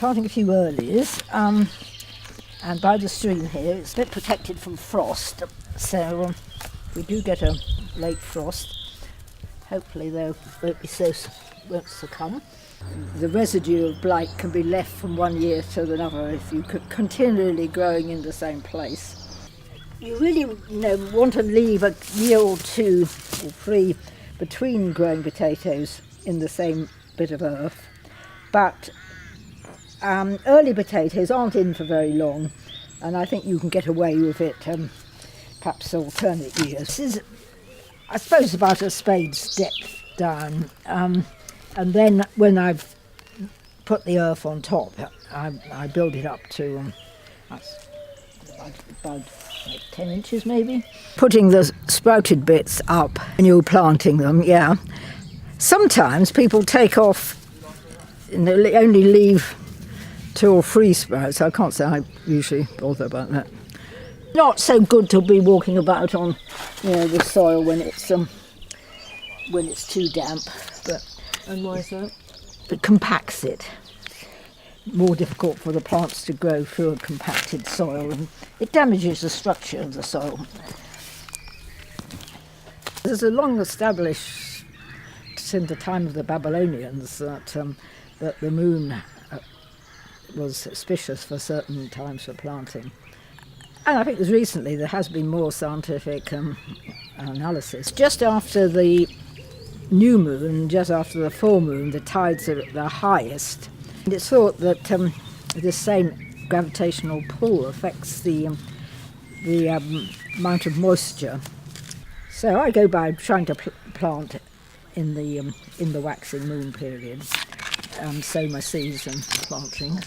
planting a few earlies, and by the stream here it's a bit protected from frost, so if we do get a late frost, hopefully they won't succumb. The residue of blight can be left from one year to another if you could continually growing in the same place. You really want to leave a year or two or three between growing potatoes in the same bit of earth, but early potatoes aren't in for very long, and I think you can get away with it perhaps alternate years. This is, I suppose, about a spade's depth down, and then when I've put the earth on top, I build it up to about like 10 inches maybe. Putting the sprouted bits up when you're planting them, yeah. Sometimes people take off, they only leave 2 or 3 sprouts. I can't say I usually bother about that. Not so good to be walking about on, the soil when it's too damp. And why is that? It compacts it. More difficult for the plants to grow through a compacted soil, and it damages the structure of the soil. There's a long established, since the time of the Babylonians, that the moon was auspicious for certain times for planting. And I think recently there has been more scientific analysis. Just after the new moon, just after the full moon, the tides are at their highest. And it's thought that this same gravitational pull affects the amount of moisture. So I go by trying to plant in the waxing moon period, sow my seeds and planting.